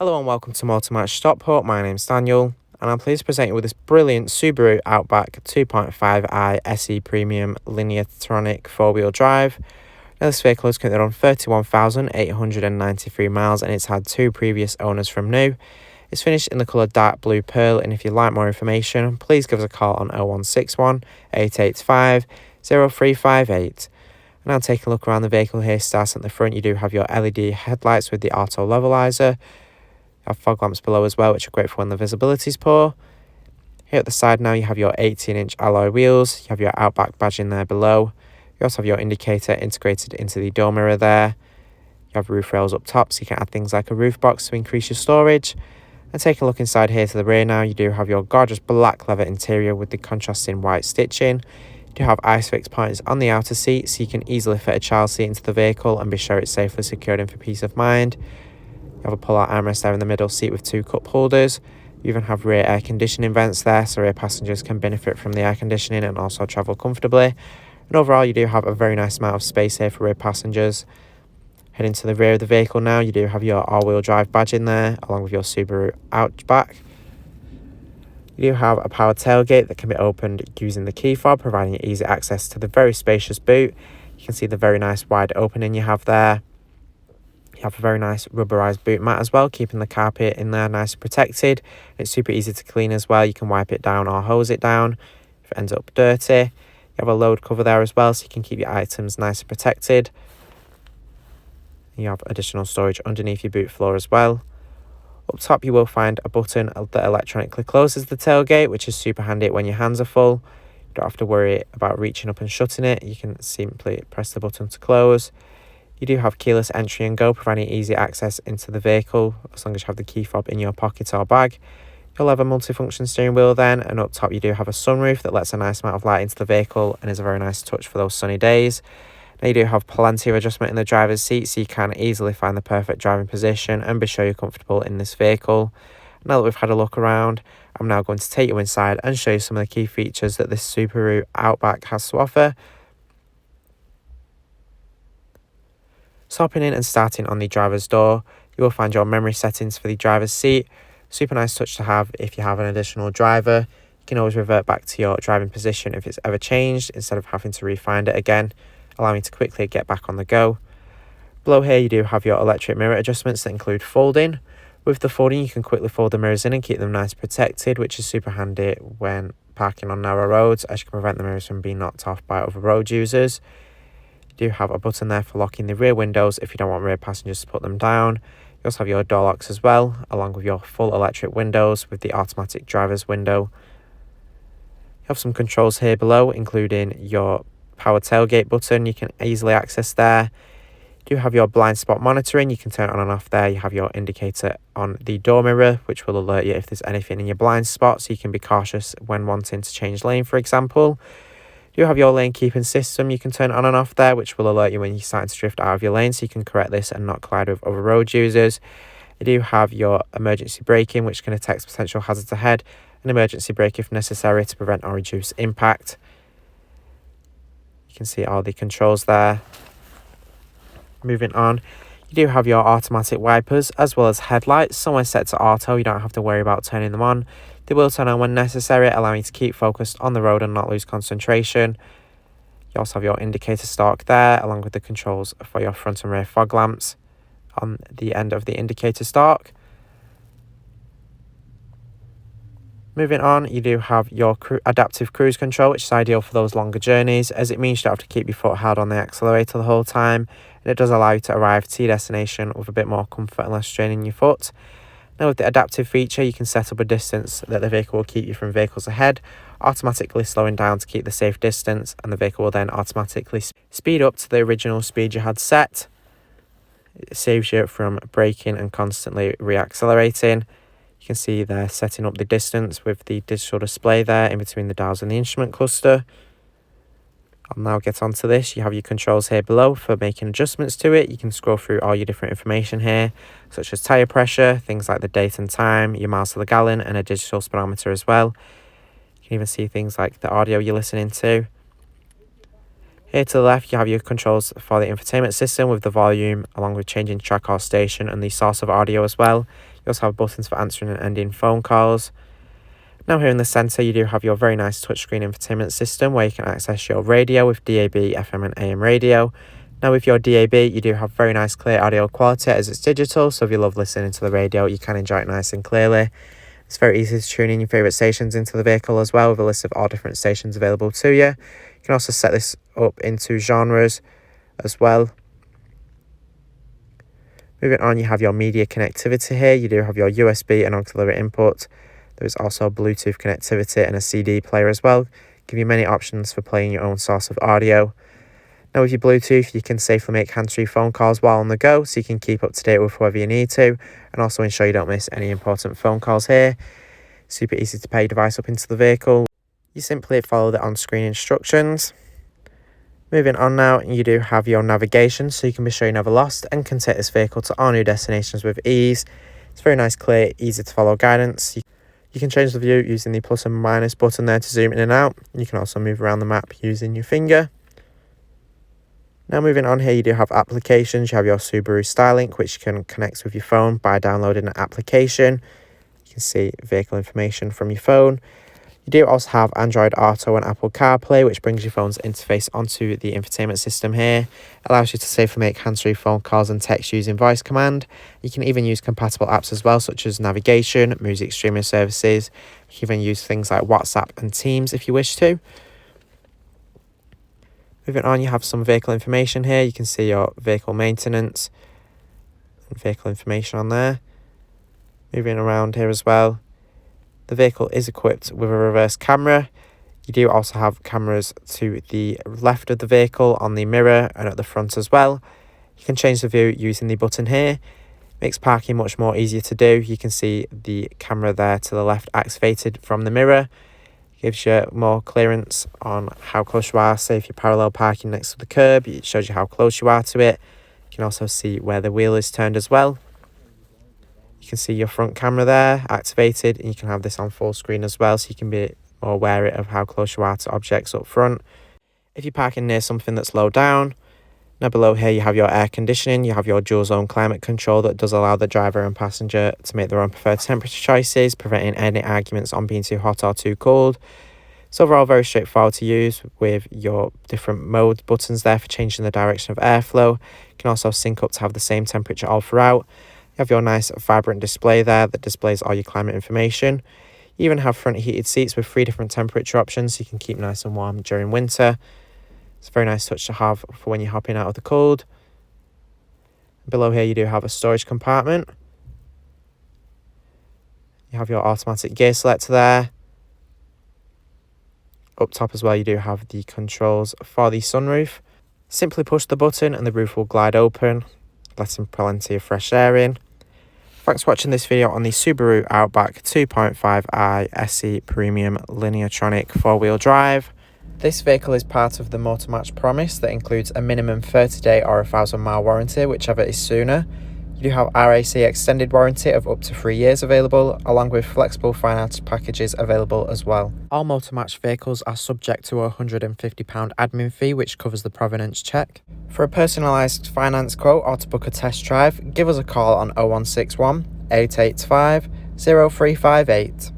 Hello and welcome to Motor Match Stockport. My name's Daniel and I'm pleased to present you with this brilliant Subaru Outback 2.5i SE Premium Lineatronic 4-wheel drive. Now this vehicle is currently on 31,893 miles and it's had two previous owners from new. It's finished in the colour dark blue pearl, and if you'd like more information please give us a call on 0161 885 0358. Now take a look around the vehicle here. Starting at the front, you do have your LED headlights with the auto levelizer. You have fog lamps below as well, which are great for when the visibility is poor. Here at the side now, you have your 18-inch alloy wheels. You have your Outback badge in there below. You also have your indicator integrated into the door mirror there. You have roof rails up top, so you can add things like a roof box to increase your storage. And take a look inside here to the rear now. You do have your gorgeous black leather interior with the contrasting white stitching. You do have ISOFIX pointers on the outer seat, so you can easily fit a child seat into the vehicle and be sure it's safely secured in for peace of mind. You have a pull-out armrest there in the middle seat with two cup holders. You even have rear air conditioning vents there, so rear passengers can benefit from the air conditioning and also travel comfortably. And overall, you do have a very nice amount of space here for rear passengers. Heading to the rear of the vehicle now, you do have your all-wheel drive badge in there, along with your Subaru Outback. You do have a power tailgate that can be opened using the key fob, providing you easy access to the very spacious boot. You can see the very nice wide opening you have there. You have a very nice rubberized boot mat as well, keeping the carpet in there nice and protected. It's super easy to clean as well. You can wipe it down or hose it down if it ends up dirty. You have a load cover there as well, so you can keep your items nice and protected. You have additional storage underneath your boot floor as well. Up top you will find a button that electronically closes the tailgate, which is super handy when your hands are full. You don't have to worry about reaching up and shutting it. You can simply press the button to close. You do have keyless entry and go, providing easy access into the vehicle as long as you have the key fob in your pocket or bag. You'll have a multifunction steering wheel then, and up top you do have a sunroof that lets a nice amount of light into the vehicle and is a very nice touch for those sunny days. Now you do have plenty of adjustment in the driver's seat, so you can easily find the perfect driving position and be sure you're comfortable in this vehicle. Now that we've had a look around, I'm now going to take you inside and show you some of the key features that this Subaru Outback has to offer. So hopping in and starting on the driver's door, you will find your memory settings for the driver's seat. Super nice touch to have if you have an additional driver. You can always revert back to your driving position if it's ever changed instead of having to re-find it again, allowing you to quickly get back on the go. Below here you do have your electric mirror adjustments that include folding. With the folding you can quickly fold the mirrors in and keep them nice and protected, which is super handy when parking on narrow roads, as you can prevent the mirrors from being knocked off by other road users. You do have a button there for locking the rear windows if you don't want rear passengers to put them down. You also have your door locks as well, along with your full electric windows with the automatic driver's window. You have some controls here below, including your power tailgate button you can easily access there. You do have your blind spot monitoring, you can turn it on and off there. You have your indicator on the door mirror, which will alert you if there's anything in your blind spot, so you can be cautious when wanting to change lane, for example. You have your lane keeping system, you can turn it on and off there, which will alert you when you're starting to drift out of your lane, so you can correct this and not collide with other road users. You do have your emergency braking, which can detect potential hazards ahead, and emergency brake if necessary to prevent or reduce impact. You can see all the controls there. Moving on, you do have your automatic wipers as well as headlights. Some are set to auto, you don't have to worry about turning them on. They will turn on when necessary, allowing you to keep focused on the road and not lose concentration. You also have your indicator stalk there, along with the controls for your front and rear fog lamps on the end of the indicator stalk. Moving on, you do have your adaptive cruise control, which is ideal for those longer journeys, as it means you don't have to keep your foot hard on the accelerator the whole time, and it does allow you to arrive to your destination with a bit more comfort and less straining your foot. Now with the adaptive feature, you can set up a distance that the vehicle will keep you from vehicles ahead, automatically slowing down to keep the safe distance, and the vehicle will then automatically speed up to the original speed you had set. It saves you from braking and constantly re-accelerating. You can see they're setting up the distance with the digital display there in between the dials and the instrument cluster. I'll now get onto this. You have your controls here below for making adjustments to it. You can scroll through all your different information here, such as tyre pressure, things like the date and time, your miles to the gallon, and a digital speedometer as well. You can even see things like the audio you're listening to. Here to the left, you have your controls for the infotainment system with the volume, along with changing track or station and the source of audio as well. You also have buttons for answering and ending phone calls. Now here in the centre you do have your very nice touchscreen infotainment system where you can access your radio with DAB, FM and AM radio. Now with your DAB you do have very nice clear audio quality as it's digital, so if you love listening to the radio you can enjoy it nice and clearly. It's very easy to tune in your favourite stations into the vehicle as well, with a list of all different stations available to you. You can also set this up into genres as well. Moving on, you have your media connectivity here. You do have your USB and auxiliary input. There is also Bluetooth connectivity and a CD player as well. Give you many options for playing your own source of audio. Now with your Bluetooth, you can safely make hands-free phone calls while on the go, so you can keep up to date with whoever you need to, and also ensure you don't miss any important phone calls here. Super easy to pair your device up into the vehicle. You simply follow the on-screen instructions. Moving on now, you do have your navigation, so you can be sure you're never lost and can take this vehicle to all new destinations with ease. It's very nice, clear, easy to follow guidance. You can change the view using the plus and minus button there to zoom in and out. You can also move around the map using your finger. Now moving on here, you do have applications. You have your Subaru Starlink, which you can connect with your phone by downloading an application. You can see vehicle information from your phone. You do also have Android Auto and Apple CarPlay, which brings your phone's interface onto the infotainment system here. It allows you to safely make hands-free phone calls and text using voice command. You can even use compatible apps as well, such as navigation, music streaming services. You can even use things like WhatsApp and Teams if you wish to. Moving on, you have some vehicle information here. You can see your vehicle maintenance and vehicle information on there. Moving around here as well. The vehicle is equipped with a reverse camera. You do also have cameras to the left of the vehicle on the mirror and at the front as well. You can change the view using the button here. Makes parking much more easier to do. You can see the camera there to the left activated from the mirror. Gives you more clearance on how close you are. Say if you're parallel parking next to the curb, it shows you how close you are to it. You can also see where the wheel is turned as well. You can see your front camera there activated, and you can have this on full screen as well, so you can be more wary of how close you are to objects up front. If you're parking near something that's low down, now below here you have your air conditioning. You have your dual zone climate control that does allow the driver and passenger to make their own preferred temperature choices, preventing any arguments on being too hot or too cold. It's overall very straightforward to use with your different mode buttons there for changing the direction of airflow. You can also sync up to have the same temperature all throughout. You have your nice vibrant display there that displays all your climate information. You even have front heated seats with 3 different temperature options, so you can keep nice and warm during winter. It's a very nice touch to have for when you're hopping out of the cold. Below here you do have a storage compartment. You have your automatic gear selector there. Up top as well you do have the controls for the sunroof. Simply push the button and the roof will glide open, letting plenty of fresh air in. Thanks for watching this video on the Subaru Outback 2.5i SE Premium Lineatronic 4-wheel drive. This vehicle is part of the Motor Match promise that includes a minimum 30-day or 1,000-mile warranty, whichever is sooner. You do have RAC extended warranty of up to 3 years available, along with flexible finance packages available as well. All Motor Match vehicles are subject to a £150 admin fee, which covers the provenance check. For a personalised finance quote or to book a test drive, give us a call on 0161 885 0358.